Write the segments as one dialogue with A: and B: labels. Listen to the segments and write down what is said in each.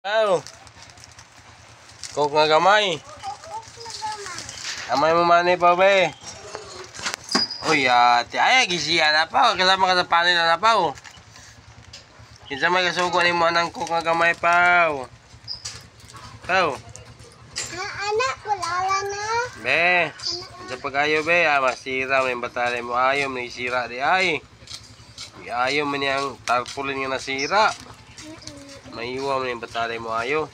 A: Pao. Kok nga gamay. Amay mo manay pa be. Uy, ate, ay, gisiya na pa. Kasama ka sa panin na pa. Kinsa may kasuko ni mo anang kok nga gamay pa. Pao.
B: Anak, wala na.
A: Be, sa pag-ayo be, masira mo yung batali mo. Ayaw mo sira di ay. Ayaw mo niyang tarpulin nga nasira. Maiwa mo yung batali mo ayaw.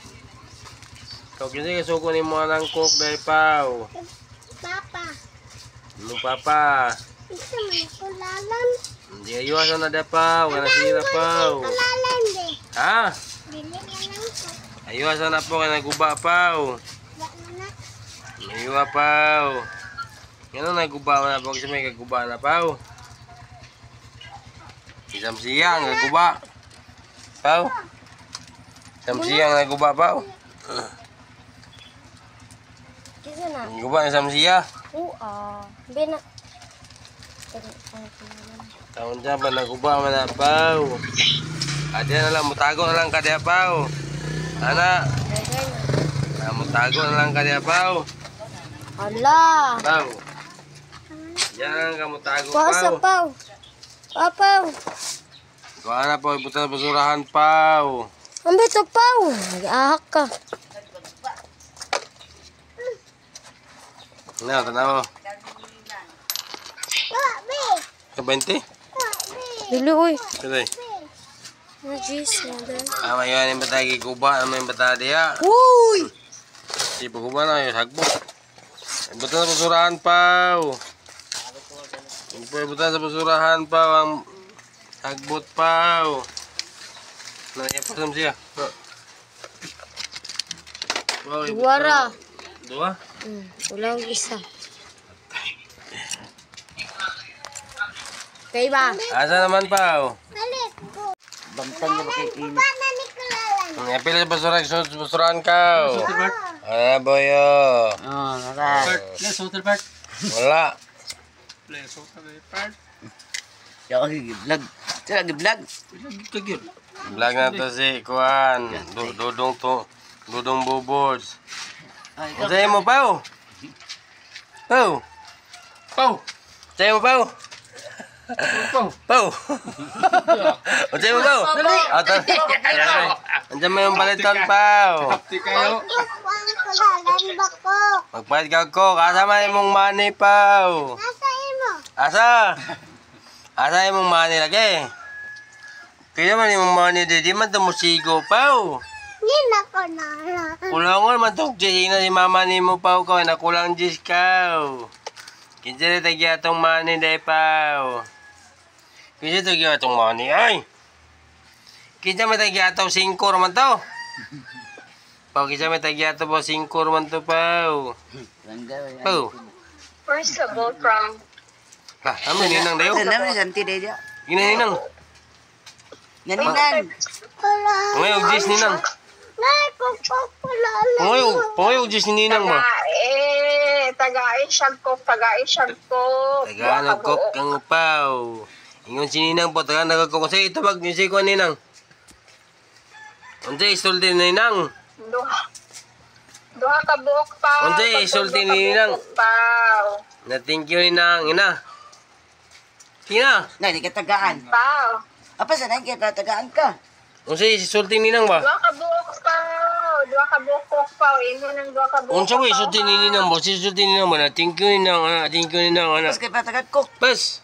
A: Ikaw kasi kasuko ni mo ng cook dahil pao.
B: Papa.
A: Ano papa?
B: Ito may kulalan.
A: Hindi ayaw na da pao. Nga nasira pao.
B: Kulalan de.
A: Ha?
B: Bili na lang ko.
A: Ayaw na po ka naguba pao.
B: Wala na.
A: Ayaw pao. Yan naguba na po kasi may kaguba na pao. Isang siyang naguba. Pao. Isang siyang naguba pao.
B: Kisa na.
A: Naguba isang siya.
B: Bina.
A: Taon dyan ba naguba man na pao. Kaya na lang, mutago na lang kaya pao. Ana. Mutago na lang kaya pao.
B: Hala.
A: Pao. Yan ka mutago
B: Kuasa
A: pao.
B: pau. Pau.
A: Kuha na po, ibutan sa basurahan pao.
B: Ang bito pau. Nag-ahak ka.
A: Ano, tanaw. Ka 20?
B: Dili uy.
A: Kasi.
B: Najis na dahil.
A: Mayon yung batagi kuba, yung batagi diya.
B: Uy!
A: Si kuba na yung hagbo. Ibutan sa basurahan pao. Ibutan sa basurahan pao ang hagbot pao. Naiapasam siya.
B: Duwara.
A: Dua?
B: Ulang isa. Kaya ba?
A: Asa naman pao?
B: Balik ko.
C: Bangtang na makikinig.
B: Paano ni kulalan?
A: Ngapil sa basurahan ka. Ah, boyo.
C: Oh, nara.
D: Let's hotel part.
A: Wala.
D: Let's hotel part.
C: Yo, vlog. Sila vlog.
D: Kagil.
A: Vlog na to si Kuan. Dudong Bubods.
C: Ay,
A: Sa'yo mo pao? Pao?
D: Pau.
A: Sa'yo mo pao?
D: Pau.
A: Pao? Sa'yo mo pao? Andiyan mo yung balitan pao.
D: Hapti kayo.
B: Ang kulalan ba ko?
A: Magpahit ka ko. Kasama mong money pao.
B: Nasa imo?
A: Asa? Asa mong money lagi? Kaya man yung money di man ito musigo pao.
B: Hindi na ko na.
A: Kulangon man itong Jis na si mama ni mo pao ko. Nakulang Jis ka. Kinsa na tagya itong money dahi pao. Kinsa tagya itong money ay. Kinsa may tagya itong 5 naman to. Pao kinsa may tagya itong 5 naman to pao. Pao.
E: First of all, from
A: Lah, ano ninang dayo?
C: Ano naman santi day dia.
A: Ginaninang.
C: Naninang.
B: Kulalan.
A: Ngayon Jis ninang.
B: Nay, kulalan.
A: Ngayon Jis ni ninang ba?
E: tagain ko.
A: Taga nagkok kang upaw. Ingon si ninang po, taga nagkok. Kasi itabag niyo si ko ninang. Unsay isulti ni ninang?
E: Duha ka buok pa.
A: Unsay isulti ni ninang?
E: Pau.
A: Na thank you ninang, ina. Kina?
C: Na di ka tagaan.
E: Pau.
C: Apa sa nang kita tagaan ka?
A: Unsay isulti ninang ba?
E: Duha ka buok pa. Duha ka buok pa. Imo nang duha ka buok.
A: Unsa ba isulti ni ninang ba? Si isulti ninang ba? Na thank you ninang, ana. Thank you ninang, ana.
C: Pas kay patagat ko.
A: Pas.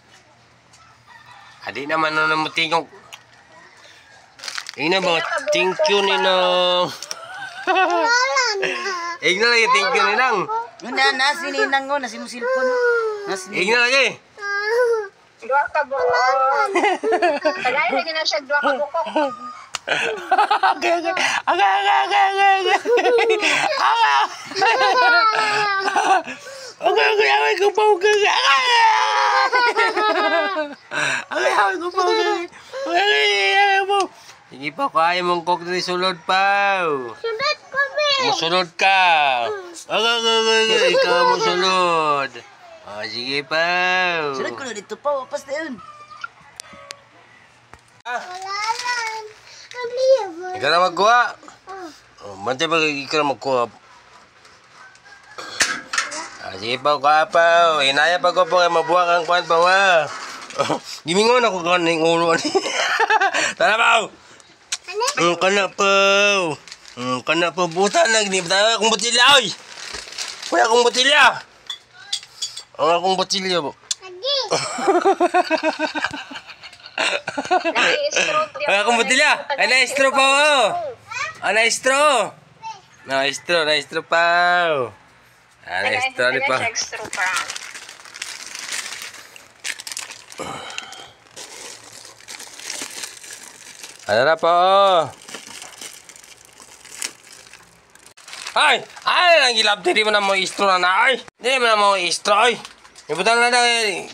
A: Adi naman na namutingog. Ina ba? Thank you ninang.
B: Kulalan na.
A: Igna lagi thank you ninang.
C: Una na si ninang ngo na si musilpon. Nas ni.
A: Igna lagi.
E: Duha ka buok. Tagain lagi na siya duha ka buok.
A: Aga. Okay, away ko pa ug. Away ko pa ug. Sige pa kaya mong kok diri sulod pa.
B: Sunod ko, be.
A: Musulod ka. Ikaw mo sulod. Sige pa.
C: Sunod ko na dito pa wapas na yun.
B: Kulalan. Kabliya ba?
A: Ikaw na magkuha. Bantay pa ikaw na magkuha. Sige pa, kapaw. Inaya pa ko po kay mabuha kang kwan pa, wa. Gimingon ako ka ng ulo. Tara, paw. Kana paw. Kana pa buta nagnibta akong botilya, oy. Kuya akong botilya. Ang akong botilya po.
B: Lagi.
E: Naka-straw.
A: Ay, akong botilya. Ay, na-straw pa, oh. Ah, na-straw. Na-straw pa. Ah, na-straw ni pa.
E: Extra pa.
A: Ano na po? Ay! Ay! Ang gilap tiri mo na mo istro na na ay! Hindi mo na mo istro ay! Ibutang na na eh!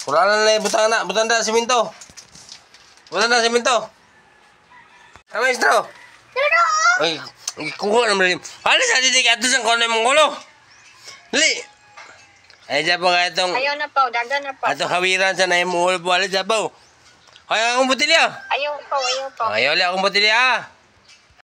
A: Wala na na ibutang na! Butang na siminto! Butang na siminto! Ano istro? Ay! Kuha na mo rin! Alis sa didig ato sa kono mong ulo! Dali! Ay dyan po nga itong...
E: Ayaw na pa, dagan na pa.
A: Atong hawiran sa naimong ulo po! Alis dyan po! Ay akong botilya!
E: Ayaw pa.
A: Ay, wala akong botilya!